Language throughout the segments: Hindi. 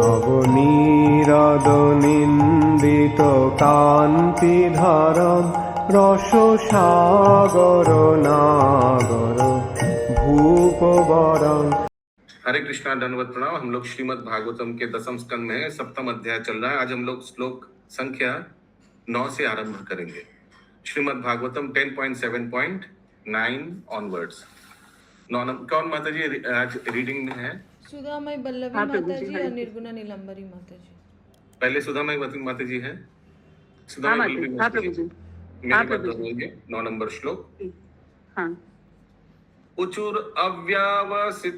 নবনীরদনিন্দিত কান্তিধারম রসসাগর নাগর भूपवरं। हरे कृष्णा, दंडवत प्रणाम। हम लोग श्रीमद् भागवतम के 10वें स्कंद में हैं, 7वां अध्याय चल रहा है। आज हम लोग श्लोक संख्या 9 से आरंभ करेंगे। श्रीमद् भागवतम 10.7.9 ऑनवर्ड्स। कौन माता जी आज रीडिंग में है? सुधामय बल्लभी माता जी और निर्गुणा नीलंबरी माता जी। पहले सुधामय माता जी है। सुधामय बल्लभी माता जी मेरी बात होंगे। 9 नंबर श्लोक। हाँ। उचुर अव्यवसितमतिं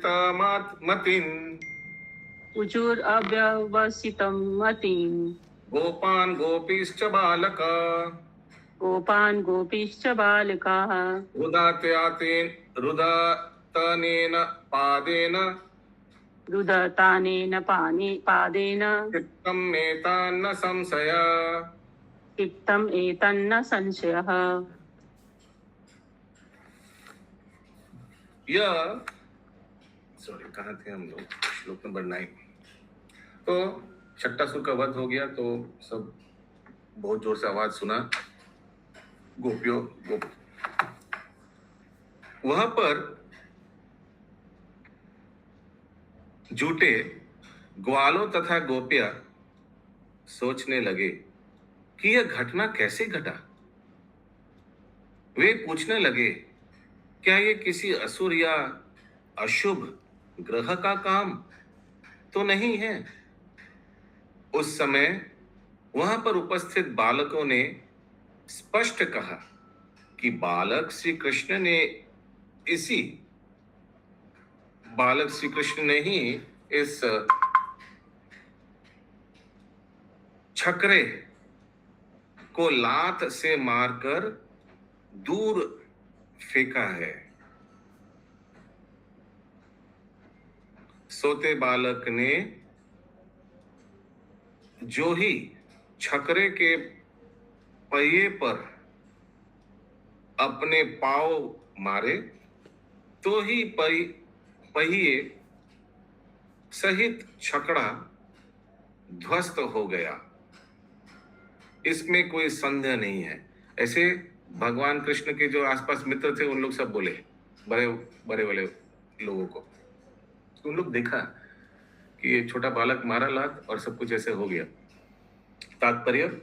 उचुर अव्यवसितं मतिं गोपान् गोपीश्च बालका गोपान् गोपीश्च बालिकाः रुदतनेन पादेन रुदतानेन पादेन चित्तम् एतान्न संशय चित्तम् एतन्न संशयः। यह कहाँ थे हम लोग? श्लोक नंबर 9। तो शक्टासुर का वध हो गया तो सब बहुत जोर से आवाज सुना। गोपियों वहां पर जुटे ग्वालों तथा गोपियां सोचने लगे कि यह घटना कैसे घटा। वे पूछने लगे, क्या ये किसी असुर या अशुभ ग्रह का काम तो नहीं है? उस समय वहां पर उपस्थित बालकों ने स्पष्ट कहा कि बालक श्री कृष्ण ने ही इस छकरे को लात से मारकर दूर फेंका है। सोते बालक ने जो ही छकरे के पहिए पर अपने पांव मारे तो ही पहिए सहित छकड़ा ध्वस्त हो गया। इसमें कोई संदेह नहीं है। ऐसे भगवान कृष्ण के जो आसपास मित्र थे उन लोग सब बोले, बड़े बड़े लोगों को, तो उन लोग देखा कि ये छोटा बालक मारा लात और सब कुछ ऐसे हो गया। तात्पर्य,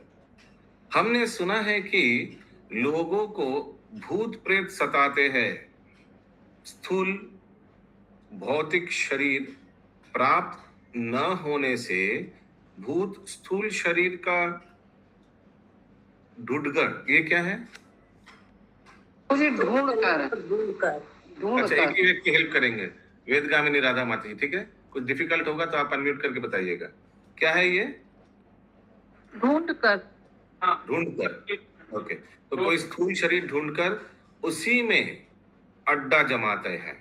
हमने सुना है कि लोगों को भूत प्रेत सताते हैं। स्थूल भौतिक शरीर प्राप्त न होने से भूत स्थूल शरीर का ढूंढकर, ये क्या है? अच्छा, एक ही व्यक्ति हेल्प करेंगे, वेदगामिनी राधा माता जी। ठीक है, कुछ डिफिकल्ट होगा तो आप अनम्यूट करके बताइएगा। क्या है ये? ढूंढकर। ओके, तो कोई स्थूल शरीर ढूंढकर उसी में अड्डा जमाते हैं।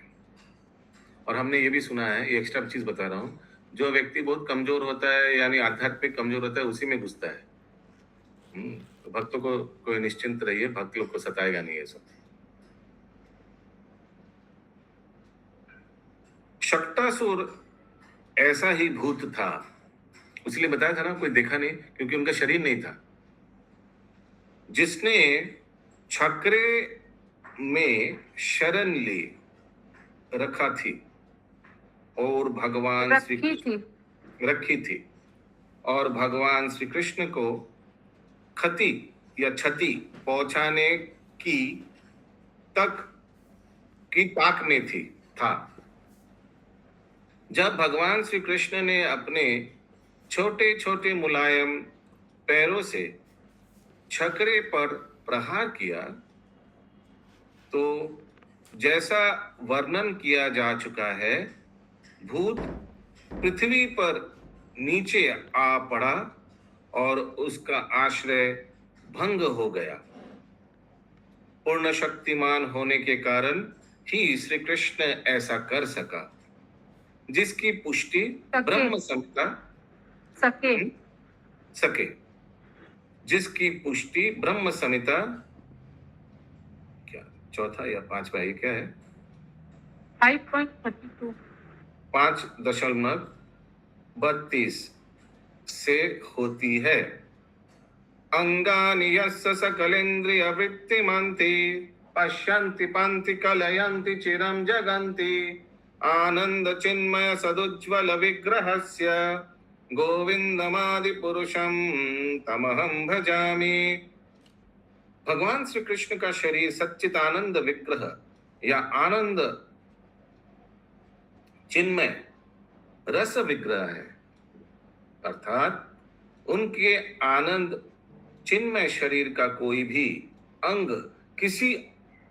और हमने ये भी सुना है, ये एक्स्ट्रा चीज बता रहा हूं, जो व्यक्ति बहुत कमजोर होता है यानी आध्यात्मिक कमजोर होता है उसी में घुसता है। तो भक्तों को कोई निश्चिंत रहिए, भक्त लोग को सताएगा नहीं ये सब। शक्टासुर ऐसा ही भूत था, इसलिए बताया था ना, कोई देखा नहीं क्योंकि उनका शरीर नहीं था, जिसने छकरे में शरण ले रखा थी और भगवान रखी थी और भगवान श्री कृष्ण को क्षति या क्षति पहुंचाने की ताक में था। जब भगवान श्री कृष्ण ने अपने छोटे छोटे मुलायम पैरों से छकरे पर प्रहार किया तो जैसा वर्णन किया जा चुका है, भूत पृथ्वी पर नीचे आ पड़ा और उसका आश्रय भंग हो गया। पूर्ण शक्तिमान होने के कारण ही श्री कृष्ण ऐसा कर सका, जिसकी पुष्टि ब्रह्म संहिता सके जिसकी पुष्टि ब्रह्म संहिता क्या चौथा या पांचवा, ये क्या है? 5.32 5.32 32 से होती है। अंगानि यस्य सकलेन्द्रिय वृत्तिमन्ति पश्यन्ति पंति कलयन्ति चिरं जगन्ति आनंद चिन्मय सदुज्ज्वल विग्रहस्य गोविंदमादि पुरुषं तमहं भजामि। भगवान श्री कृष्ण का शरीर सच्चिदानंद विग्रह या आनंद चिन्मय रस विग्रह है, अर्थात उनके आनंद चिन्मय शरीर का कोई भी अंग किसी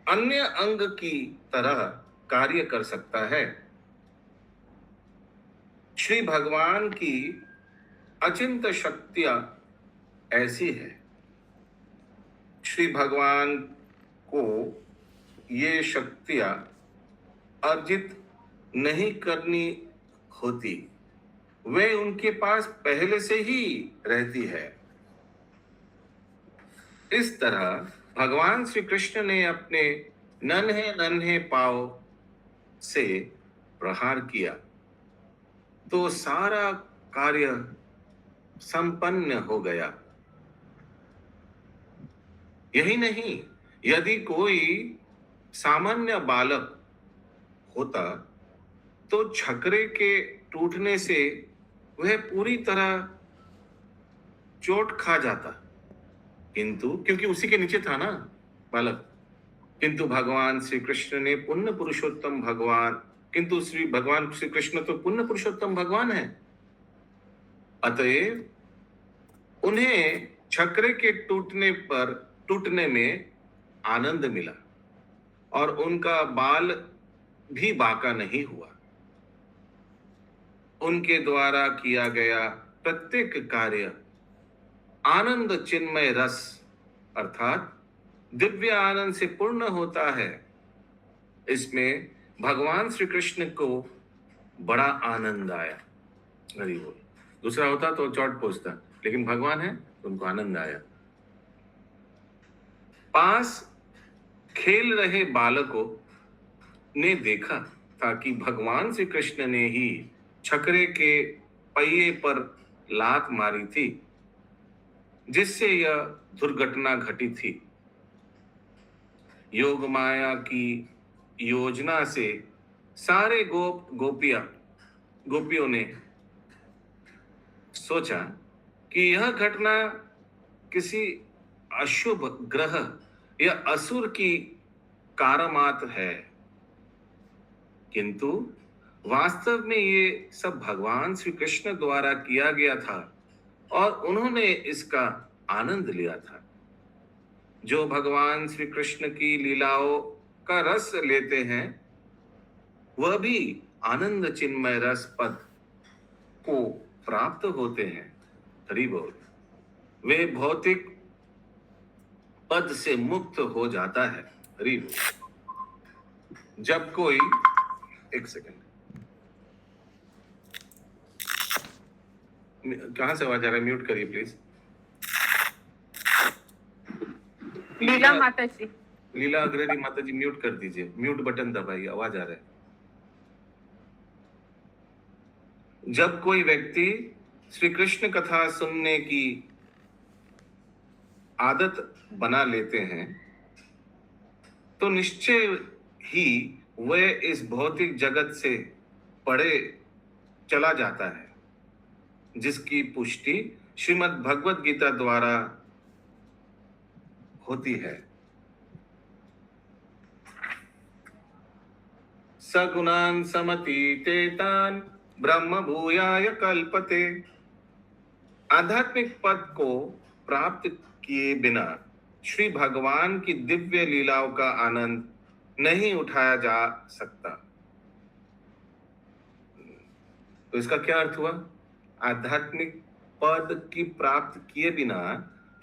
अन्य अंग की तरह कार्य कर सकता है। श्री भगवान की अचिंत्य शक्तियां ऐसी है। श्री भगवान को ये शक्तियां अर्जित नहीं करनी होती, वे उनके पास पहले से ही रहती है। इस तरह भगवान श्री कृष्ण ने अपने नन्हे नन्हे पांव से प्रहार किया तो सारा कार्य संपन्न हो गया। यही नहीं, यदि कोई सामान्य बालक होता तो छकरे के टूटने से वह पूरी तरह चोट खा जाता, किंतु क्योंकि उसी के नीचे था ना बालक। किंतु भगवान श्री कृष्ण ने पुण्य पुरुषोत्तम भगवान, किंतु श्री भगवान श्री कृष्ण तो पुण्य पुरुषोत्तम भगवान है, अतएव उन्हें छकरे के टूटने में आनंद मिला और उनका बाल भी बांका नहीं हुआ। उनके द्वारा किया गया प्रत्येक कार्य आनंद चिन्मय रस अर्थात दिव्य आनंद से पूर्ण होता है। इसमें भगवान श्री कृष्ण को बड़ा आनंद आया। हरि बोल। दूसरा होता तो चोट पहुंचता, लेकिन भगवान है तो उनको आनंद आया। पास खेल रहे बालकों ने देखा था कि भगवान श्री कृष्ण ने ही छकरे के पहिए पर लात मारी थी, जिससे यह दुर्घटना घटी थी। योग माया की योजना से सारे गोपियों ने सोचा कि यह घटना किसी अशुभ ग्रह या असुर की कारामात है, किंतु वास्तव में ये सब भगवान श्री कृष्ण द्वारा किया गया था और उन्होंने इसका आनंद लिया था। जो भगवान श्री कृष्ण की लीलाओं का रस लेते हैं वह भी आनंद चिन्मय रस पद को प्राप्त होते हैं। हरि बोल। वे भौतिक पद से मुक्त हो जाता है। हरि बोल। जब कोई एक सेकंड, कहां से आवाज आ रहा है? म्यूट करिए प्लीज। लीला माता जी, लीला अग्रणी माता जी म्यूट कर दीजिए, म्यूट बटन दबाइए, आवाज आ रहा है। जब कोई व्यक्ति श्री कृष्ण कथा सुनने की आदत बना लेते हैं तो निश्चय ही वह इस भौतिक जगत से परे चला जाता है, जिसकी पुष्टि श्रीमद् भगवद गीता द्वारा होती है। सगुणान समतीतेतान ब्रह्म भूयाय कल्पते। आध्यात्मिक पद को प्राप्त किए बिना श्री भगवान की दिव्य लीलाओं का आनंद नहीं उठाया जा सकता। तो इसका क्या अर्थ हुआ? आध्यात्मिक पद की प्राप्त किए बिना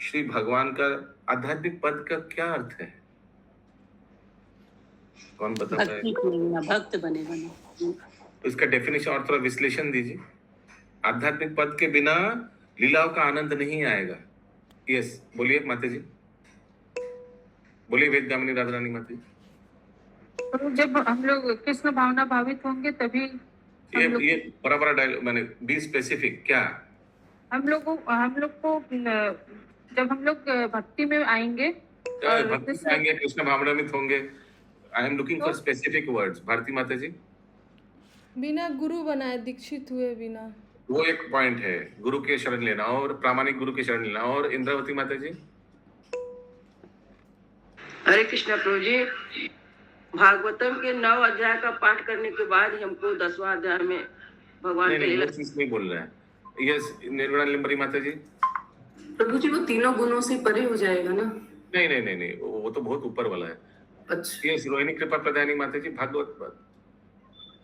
श्री भगवान का आध्यात्मिक पद का क्या अर्थ है? कौन बताता है? भक्त बनेगा ना। तो इसका डेफिनेशन और थोड़ा विश्लेषण दीजिए। आध्यात्मिक पद के बिना लीलाओं का आनंद नहीं आएगा। यस, बोलिए माता जी, बोलिए वेदगामिनी राधा रानी माता जी। तो जब हम लोग कृष्ण भावना भावित होंगे तभी ये बड़ा डायलॉग, मैंने बी स्पेसिफिक क्या? हम लोग को जब हम लोग भक्ति में आएंगे और भक्ति में आएंगे, कृष्ण भावनामित होंगे। I am looking for specific words. Bharati माता जी, बिना गुरु बनाए दीक्षित हुए बिना। वो एक पॉइंट है, गुरु के शरण लेना और प्रामाणिक गुरु के शरण लेना। और इंद्रावती माता जी, हरे कृष्णा प्रभु जी, भागवतम के 9 अध्याय का पाठ करने के बाद ही हमको 10वां अध्याय में भगवान के नहीं लीला। वो चीज नहीं बोल रहा है। यस, निर्गुणा निलंबरी माता जी। प्रभु जी, वो तीनों गुणों से परे हो जाएगा ना? नहीं, वो तो बहुत ऊपर वाला है। अच्छा। यस, रोहिणी कृपा प्रदानी माता जी, भागवत पद।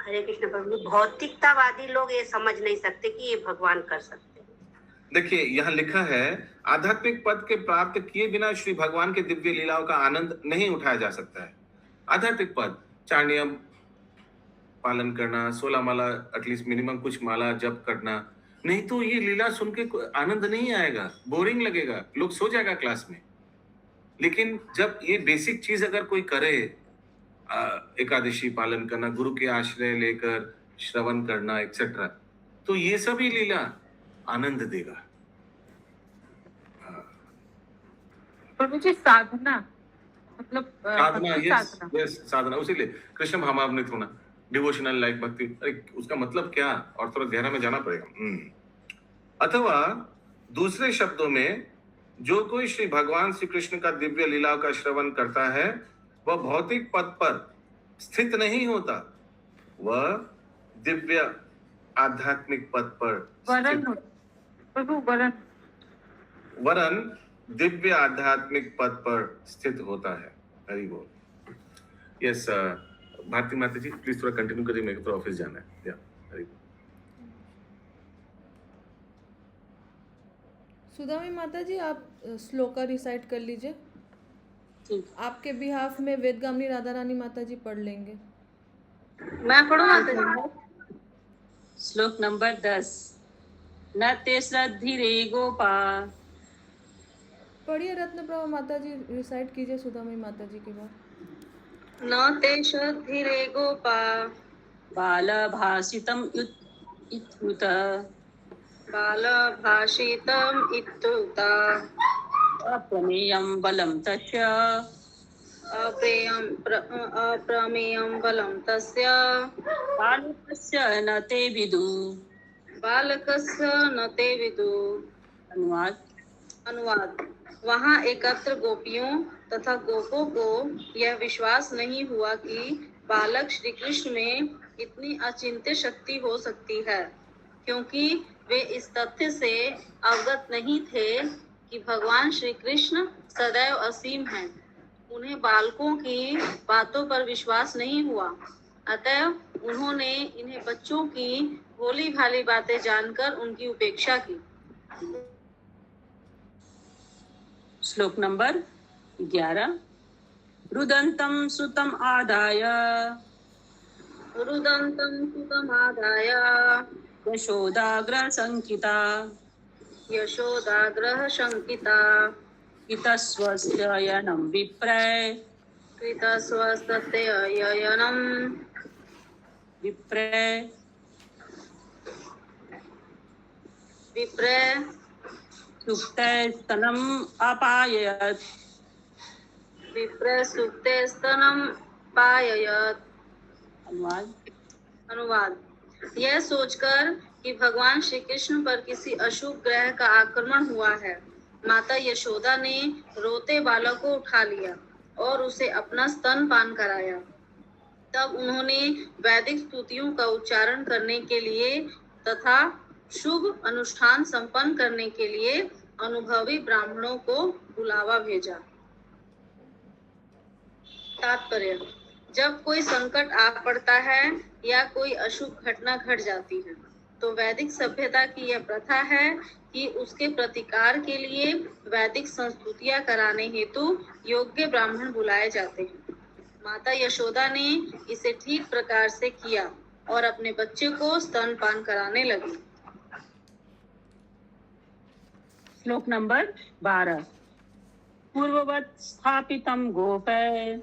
हरे कृष्ण प्रभु जी, भौतिकतावादी लोग ये समझ नहीं सकते कि ये भगवान कर सकते हैं। देखिए यहाँ लिखा है, आध्यात्मिक पद के प्राप्त किए बिना श्री भगवान के दिव्य लीलाओं का आनंद नहीं उठाया जा सकता है। आध्यात्मिक पद, 4 नियम पालन करना, 16 माला एटलीस्ट मिनिमम कुछ माला जप करना, नहीं तो ये लीला सुन के आनंद नहीं आएगा, बोरिंग लगेगा, लोग सो जाएगा क्लास में। लेकिन जब ये बेसिक चीज अगर कोई करे, एकादशी पालन करना, गुरु के आश्रय लेकर श्रवण करना एक्सेट्रा, तो ये सभी लीला आनंद देगा। प्रभु जी, साधना मतलब साधना, भक्ति यस साधना। यस, साधना, उसीलिए कृष्ण भावनामृत होना, डिवोशनल लाइफ भक्ति। अरे उसका मतलब क्या, और थोड़ा गहरा में जाना पड़ेगा। अथवा दूसरे शब्दों में, जो कोई श्री भगवान श्री कृष्ण का दिव्य लीलाओं का श्रवण करता है, वह भौतिक पद पर स्थित नहीं होता, वह दिव्य आध्यात्मिक पद पर वरन प्रभु वरन दिव्य आध्यात्मिक पद पर स्थित होता है। हरि बोल। यस, भारती माता जी प्लीज थोड़ा कंटिन्यू करिए, मेरे को तो ऑफिस जाना है। या हरि बोल। सुदामी माता जी, आप श्लोका रिसाइट कर लीजिए। ठीक। आपके बिहाफ में वेदगामिनी राधा रानी माता जी पढ़ लेंगे। मैं पढ़ूँ माता जी? श्लोक नंबर 10। न ते श्रद्धिरे गोपा। पढ़िए रत्न प्रभा माता जी, रिसाइट कीजिए सुदामी माता जी के बाद। न ते श्रद्धिरे गोपा बालभाषितम् इत्युत अप्रमेयं बलं तस्य अप्रमेयं बलं तस्य बालकस्य न ते विदु। बालकस्य न ते विदु। अनुवाद। वहाँ एकत्र गोपियों तथा गोपों को यह विश्वास नहीं हुआ कि बालक श्री कृष्ण में इतनी अचिंत्य शक्ति हो सकती है, क्योंकि वे इस तथ्य से अवगत नहीं थे कि भगवान श्री कृष्ण सदैव असीम हैं। उन्हें बालकों की बातों पर विश्वास नहीं हुआ, अतः उन्होंने इन्हें बच्चों की भोली भाली बातें जानकर उनकी उपेक्षा की। श्लोक नंबर 11। रुदन्तं सुतम् आदाय यशोदाग्रह शंकिता कृतस्वस्ययनं विप्रे सुप्ते स्तनम् अपाययत्। अनुवाद। यह सोचकर कि भगवान श्री कृष्ण पर किसी अशुभ ग्रह का आक्रमण हुआ है, माता यशोदा ने रोते बालक को उठा लिया और उसे अपना स्तनपान कराया। तब उन्होंने वैदिक स्तुतियों का उच्चारण करने के लिए तथा शुभ अनुष्ठान संपन्न करने के लिए अनुभवी ब्राह्मणों को बुलावा भेजा। तात्पर्य: जब कोई संकट आ पड़ता है या कोई अशुभ घटना घट जाती है, तो वैदिक सभ्यता की यह प्रथा है कि उसके प्रतिकार के लिए वैदिक संस्तुतियां कराने हेतु योग्य ब्राह्मण बुलाए जाते हैं। माता यशोदा ने इसे ठीक प्रकार से किया और अपने बच्चे को स्तनपान कराने लगी। श्लोक नंबर 12। पूर्ववत् स्थापितं गोपैर्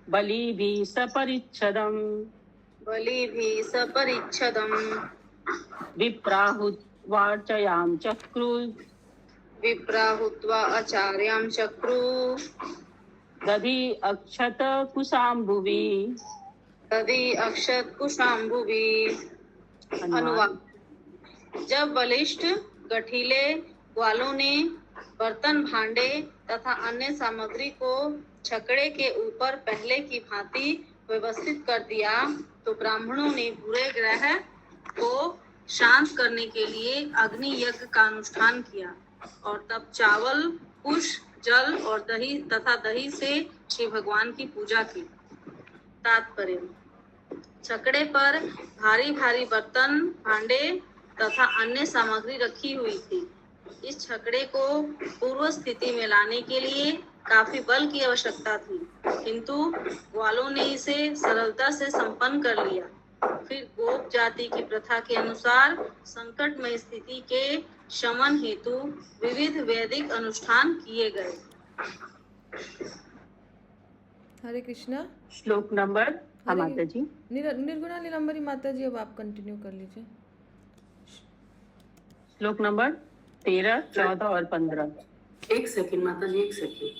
बलिभिः सपरिच्छदम् विप्राहुत्वार्चयां विप्राहुत्वा आचार्यां चक्रु दधि अक्षत कुशाम्बुवि। अनुवाद। जब बलिष्ठ गठीले ग्वालों ने बर्तन भांडे तथा अन्य सामग्री को छकड़े के ऊपर पहले की भांति व्यवस्थित कर दिया, तो ब्राह्मणों ने बुरे ग्रह को शांत करने के लिए अग्नि यज्ञ का अनुष्ठान किया और तब चावल, कुश, जल और दही से श्री भगवान की पूजा की। तात्पर्य: छकड़े पर भारी भारी बर्तन, भांडे तथा अन्य सामग्री रखी हुई थी। इस छकड़े को पूर्व स्थिति में लाने के लिए काफी बल की आवश्यकता थी, किंतु ग्वालों ने इसे सरलता से संपन्न कर लिया। फिर गोप जाति की प्रथा के अनुसार संकटमय स्थिति के शमन हेतु विविध वैदिक अनुष्ठान किए गए। हरे कृष्णा। श्लोक नंबर माता जी निर्गुणा नीलांबरी माता जी, अब आप कंटिन्यू कर लीजिए। श्लोक नंबर 13, 14 और 15। एक सेकंड माता जी, एक सेकंड।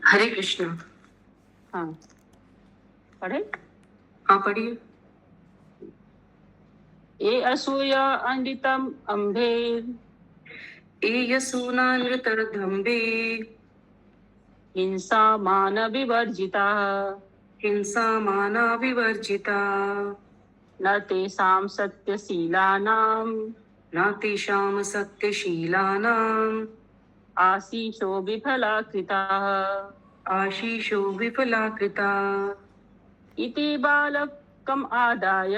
हरे कृष्णा। हाँ पढ़े। हाँ पढ़िए। ए असूया अंडितम अम्भे ए यसूनानृतर्धम्बे हिंसा मान विवर्जिता हिंसा माना विवर्जिता न तेषां सत्यशीलानां न तेषां सत्यशीलानाम् आशीषो विफलाकृताः आशीषो विफलाकृता इति बालकम् आदाय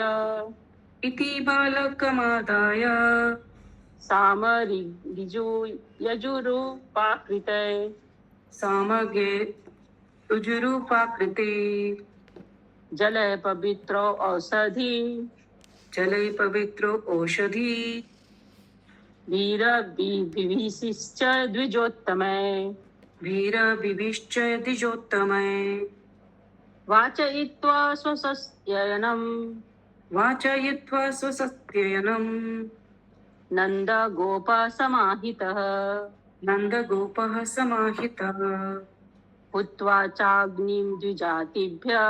सामरिजु यजुरुपाकृते सामगे उजुरूपाकृते जले पवित्रो औषधि जले पवित्रो औषधि वीरविभीषिश्च द्विजोत्तमे वीरविभिश्च द्विजोत्तमे वाचयित्वा स्वसस्ययनम् नन्दगोपसमाहितः नन्दगोपः समाहितः हुत्वा चाग्निं द्विजातिभ्यः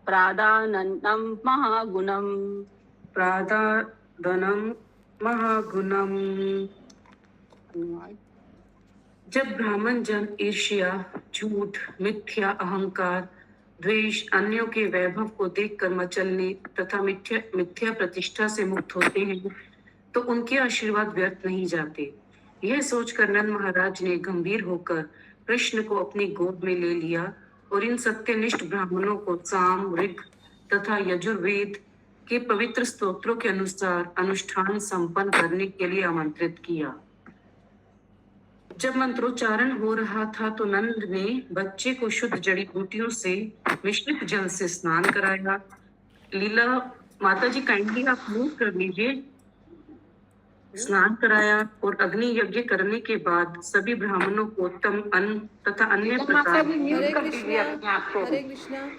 प्रादानन्दं महागुणम्। जब ब्राह्मण जन ईर्ष्या, झूठ, मिथ्या अहंकार, द्वेष, अन्यों के वैभव को देखकर मचलने तथा मिथ्या प्रतिष्ठा से मुक्त होते हैं, तो उनके आशीर्वाद व्यर्थ नहीं जाते। यह सोचकर नंद महाराज ने गंभीर होकर कृष्ण को अपनी गोद में ले लिया और इन सत्यनिष्ठ ब्राह्मणों को साम, ऋग तथा यजुर्वेद के पवित्र स्तोत्रों के अनुसार अनुष्ठान संपन्न करने के लिए आमंत्रित किया। जब मंत्रोच्चारण हो रहा था तो नंद ने बच्चे को शुद्ध जड़ी बूटियों से मिश्रित जल से स्नान कराया। लीला माता जी काइंडली आप मूव कर लीजिए। स्नान कराया और अग्नि यज्ञ करने के बाद सभी ब्राह्मणों को उत्तम अन्न तथा अन्य प्रकार। हरे कृष्णा।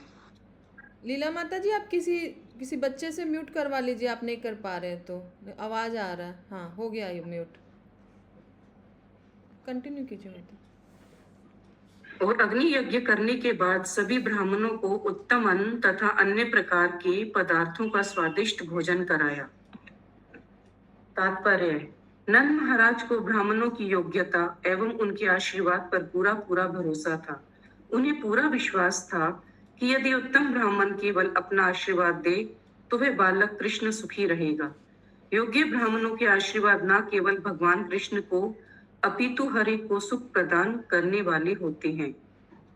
लीला माता जी, आप किसी बच्चे से म्यूट करवा लीजिए, आप नहीं कर पा रहे तो आवाज आ रहा है। हाँ हो गया ये म्यूट, कंटिन्यू कीजिए माता। और अग्नि यज्ञ करने के बाद सभी ब्राह्मणों को उत्तम अन्न तथा अन्य प्रकार के पदार्थों का स्वादिष्ट भोजन कराया। तात्पर्य: नंद महाराज को ब्राह्मणों की योग्यता एवं उनके आशीर्वाद पर पूरा भरोसा था। उन्हें पूरा विश्वास था कि यदि उत्तम ब्राह्मण केवल अपना आशीर्वाद दे तो वह बालक कृष्ण सुखी रहेगा। योग्य ब्राह्मणों के आशीर्वाद न केवल भगवान कृष्ण को अपितु हर एक को सुख प्रदान करने वाले होते हैं।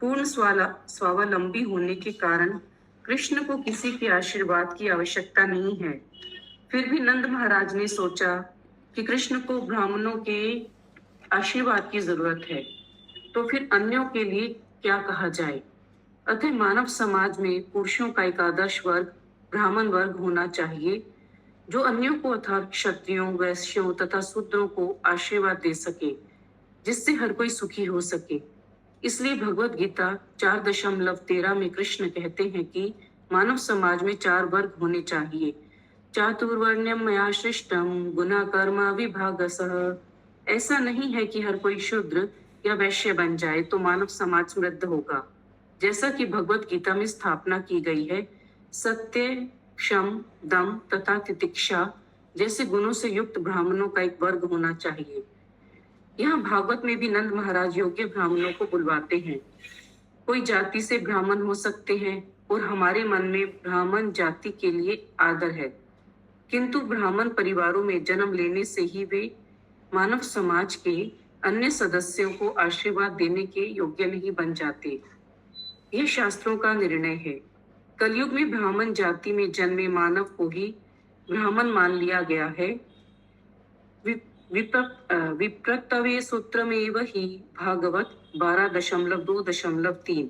पूर्ण स्वावलंबी होने के कारण कृष्ण को किसी के आशीर्वाद की आवश्यकता नहीं है। फिर भी नंद महाराज ने सोचा कि कृष्ण को ब्राह्मणों के आशीर्वाद की जरूरत है, तो फिर अन्यों के लिए क्या कहा जाए। अतः मानव समाज में पुरुषों का एक आदर्श वर्ग ब्राह्मण वर्ग होना चाहिए, जो अन्यों को अर्थात क्षत्रियों, वैश्यों तथा शूद्रों को आशीर्वाद दे सके, जिससे हर कोई सुखी हो सके। इसलिए भगवत गीता 4.13 में कृष्ण कहते हैं कि मानव समाज में 4 वर्ग होने चाहिए। चातुर्वर्ण्यम मया सृष्टम गुना कर्मा विभागसः। ऐसा नहीं है कि हर कोई शूद्र या वैश्य बन जाए तो मानव समाज समृद्ध होगा। जैसा कि भगवत गीता में स्थापना की गई है, सत्य, क्षम, दम तथा तितिक्षा जैसे गुणों से युक्त ब्राह्मणों का एक वर्ग होना चाहिए। यहाँ भागवत में भी नंद महाराज योग्य ब्राह्मणों को बुलवाते हैं। कोई जाति से ब्राह्मण हो सकते हैं और हमारे मन में ब्राह्मण जाति के लिए आदर है, किंतु ब्राह्मण परिवारों में जन्म लेने से ही वे मानव समाज के अन्य सदस्यों को आशीर्वाद देने के योग्य नहीं बन जाते। यह शास्त्रों का निर्णय है। कलयुग में ब्राह्मण जाति में जन्मे मानव को ही ब्राह्मण मान लिया गया है। विप्रतवे सूत्रमेव ही भागवत 12.2.3।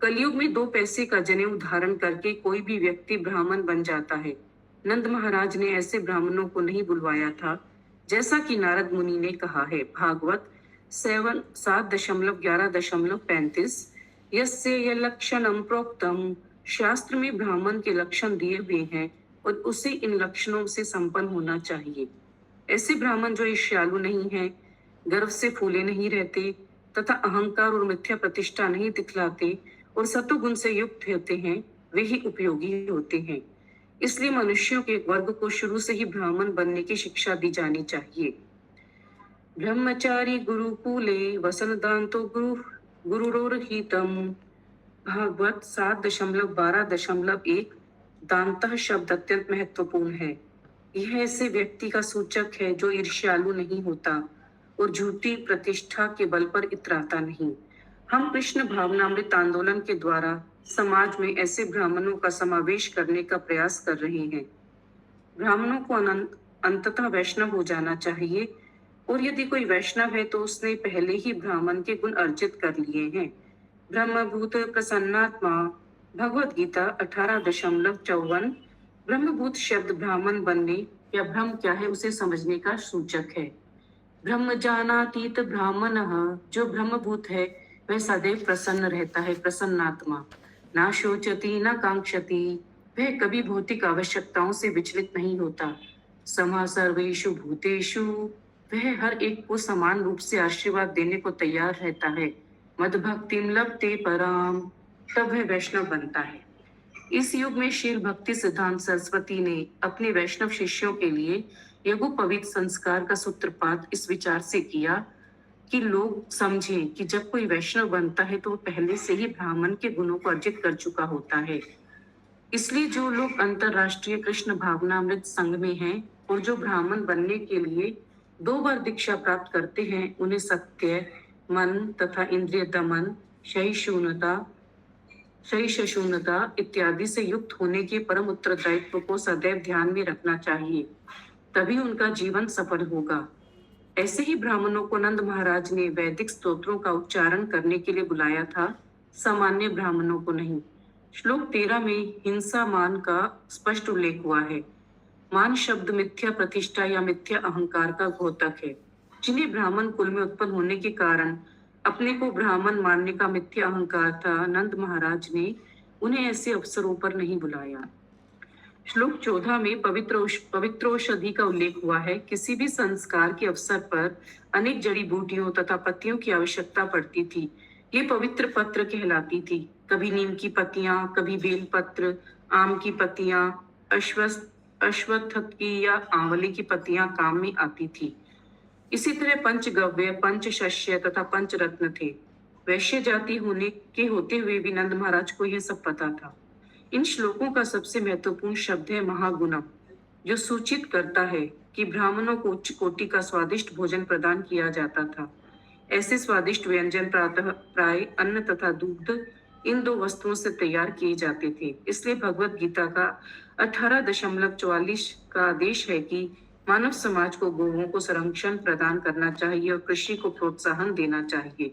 कलयुग में 2 पैसे का जनेऊ धारण करके कोई भी व्यक्ति ब्राह्मण बन जाता है। नंद महाराज ने ऐसे ब्राह्मणों को नहीं बुलवाया था, जैसा कि नारद मुनि ने कहा है। भागवत 7.11.35। यस्य लक्षणम प्रोक्तम। शास्त्र में ब्राह्मण के लक्षण दिए हुए हैं और उसे इन लक्षणों से संपन्न होना चाहिए। ऐसे ब्राह्मण जो ईर्ष्यालु नहीं हैं, गर्व से फूले नहीं रहते तथा अहंकार और मिथ्या प्रतिष्ठा नहीं दिखलाते और सत्वगुण से युक्त होते हैं, वे ही उपयोगी होते हैं। इसलिए मनुष्यों के वर्ग को शुरू से ही ब्राह्मण बनने की शिक्षा दी जानी चाहिए। ब्रह्मचारी गुरुकुले वसनदान्तो गुरुरोरहितम। भागवत 7.12.1। दान्तः शब्द अत्यंत महत्वपूर्ण है। यह ऐसे व्यक्ति का सूचक है जो ईर्ष्यालु नहीं होता और झूठी प्रतिष्ठा के बल पर इतराता नहीं। हम कृष्ण भावनामृत आंदोलन के द्वारा समाज में ऐसे ब्राह्मणों का समावेश करने का प्रयास कर रहे हैं। ब्राह्मणों को अंततः वैष्णव हो जाना चाहिए, और यदि कोई वैष्णव है तो उसने पहले ही ब्राह्मण के गुण अर्जित कर लिए हैं। ब्रह्मभूत प्रसन्नात्मा। भगवत गीता 18.54। ब्रह्मभूत शब्द ब्राह्मण बनने या ब्रह्म क्या है उसे समझने का सूचक है। ब्रह्म जानातीत ब्राह्मणः। जो ब्रह्मभूत है वह सदैव प्रसन्न रहता है, प्रसन्नात्मा। ना शोचति न कांक्षति। वह कभी भौतिक आवश्यकताओं से विचलित नहीं होता। समा सर्वेषु भूतेषु। वह हर एक को समान रूप से आशीर्वाद देने को तैयार रहता है। मद भक्तिम लभते पराम। तब वह वैष्णव बनता है। इस युग में शील भक्ति सिद्धांत सरस्वती ने अपने वैष्णव शिष्यों के लिए यज्ञोपवीत संस्कार का सूत्रपात इस विचार से किया कि लोग समझें कि जब कोई वैष्णव बनता है तो वो पहले से ही ब्राह्मण के गुणों को अर्जित कर चुका होता है। इसलिए जो लोग अंतरराष्ट्रीय कृष्ण भावनामृत संघ में हैं और जो ब्राह्मण बनने के लिए 2 बार दीक्षा प्राप्त करते हैं, उन्हें सत्य, मन तथा इंद्रिय दमन, सहिष्णुता इत्यादि से युक्त होने के परम उत्तरदायित्व को सदैव ध्यान में रखना चाहिए, तभी उनका जीवन सफल होगा। ऐसे ही ब्राह्मणों को नंद महाराज ने वैदिक स्तोत्रों का उच्चारण करने के लिए बुलाया था, सामान्य ब्राह्मणों को नहीं। श्लोक 13 में हिंसा मान का स्पष्ट उल्लेख हुआ है। मान शब्द मिथ्या प्रतिष्ठा या मिथ्या अहंकार का घोतक है। जिन्हें ब्राह्मण कुल में उत्पन्न होने के कारण अपने को ब्राह्मण मानने का मिथ्या अहंकार था, नंद महाराज ने उन्हें ऐसे अवसरों पर नहीं बुलाया। श्लोक 14 में पवित्रोषधि का उल्लेख हुआ है। किसी भी संस्कार के अवसर पर अनेक जड़ी बूटियों तथा पत्तियों की आवश्यकता पड़ती थी। ये पवित्र पत्र कहलाती थी। कभी नीम की पत्तियां, कभी बेल पत्र, आम की पत्तियां, अश्वत्थ की या आंवले की पत्तियां काम में आती थी। इसी तरह पंचगव्य, पंचशस्य तथा पंचरत्न थे। वैश्य जाति होते हुए भी नंद महाराज को यह सब पता था। इन श्लोकों का सबसे महत्वपूर्ण शब्द है महागुणम, जो सूचित करता है कि ब्राह्मणों को उच्च कोटि का स्वादिष्ट भोजन प्रदान किया जाता था। ऐसे स्वादिष्ट व्यंजन प्रातः प्राय अन्न तथा दूध, इन 2 वस्तुओं से तैयार किए जाते थे। इसलिए भगवत गीता का 18.44 का आदेश है कि मानव समाज को गोवों को संरक्षण प्रदान करना चाहिए और कृषि को प्रोत्साहन देना चाहिए।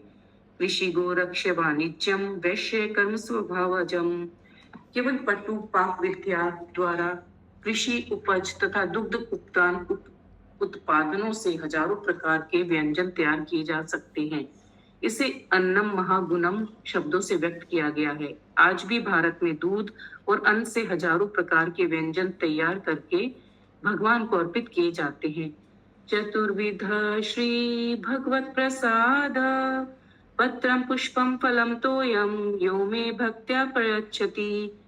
कृषि गो रक्ष वाणिज्यम वैश्य कर्म स्वभावजम। केवल पटु पाक विद्या द्वारा कृषि उपज तथा दुग्ध उत्पादनों से हजारों प्रकार के व्यंजन तैयार किए जा सकते हैं। इसे अन्नम महागुणम शब्दों से व्यक्त किया गया है। आज भी भारत में दूध और अन्न से हजारों प्रकार के व्यंजन तैयार करके भगवान को अर्पित किए जाते हैं। चतुर्विध श्री भगवत प्रसाद पत्रम पुष्पम फलम तोयम यो मे भक्त्या प्रयच्छति।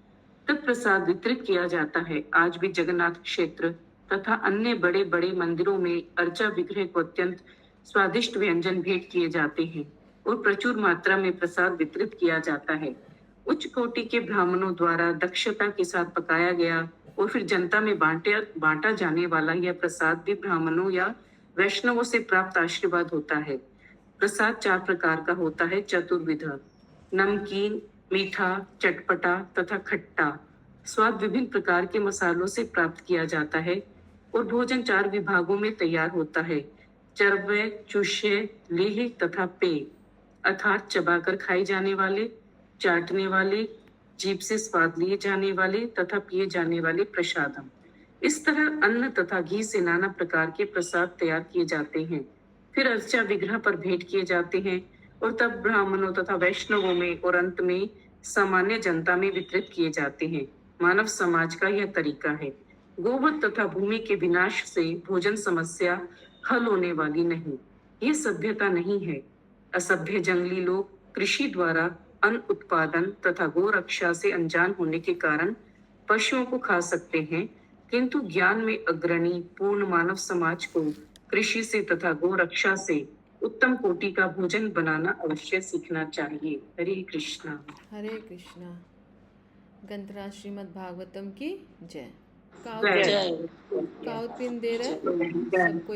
तब प्रसाद वितरित किया जाता है। आज भी जगन्नाथ क्षेत्र तथा अन्य बड़े बड़े मंदिरों में अर्चा विग्रह को अत्यंत स्वादिष्ट व्यंजन भेंट किए जाते हैं और प्रचुर मात्रा में प्रसाद वितरित किया जाता है। उच्च कोटि के ब्राह्मणों द्वारा दक्षता के साथ पकाया गया और फिर जनता में बांटा जाने वाला यह प्रसाद भी ब्राह्मणों या वैष्णवों से प्राप्त आशीर्वाद होता है। प्रसाद 4 प्रकार का होता है। चतुर्विध नमकीन, मीठा, चटपटा तथा खट्टा। स्वाद विभिन्न प्रकार के मसालों से प्राप्त किया जाता है और भोजन 4 विभागों में तैयार होता है। चरवे, चुष्य, लेह तथा पेय, अर्थात चबाकर खाए जाने वाले, चाटने वाले, जीभ से स्वाद लिए जाने वाले तथा पिए जाने वाले प्रसादम। इस तरह अन्न तथा घी से नाना प्रकार के प्रसाद तैयार किए जाते हैं, फिर अर्चा विग्रह पर भेंट किए जाते हैं और तब ब्राह्मणों तथा वैष्णवों में और अंत में सामान्य जनता में वितरित किए जाते हैं। मानव समाज का यह तरीका है। गोवध तथा भूमि के विनाश से भोजन समस्या हल होने वाली नहीं। ये सभ्यता नहीं है। असभ्य जंगली लोग कृषि द्वारा अन्न उत्पादन तथा गो रक्षा से अनजान होने के कारण पशुओं को खा सकते हैं, किंतु ज्ञान में अग्रणी पूर्ण मानव समाज को कृषि से तथा गो रक्षा से उत्तम कोटि का भोजन बनाना अवश्य सीखना चाहिए। हरे कृष्णा। हरे कृष्णा। ग्रंथराज श्रीमद् भागवतम की जय। जय। काउत पिन दे रहे सबको।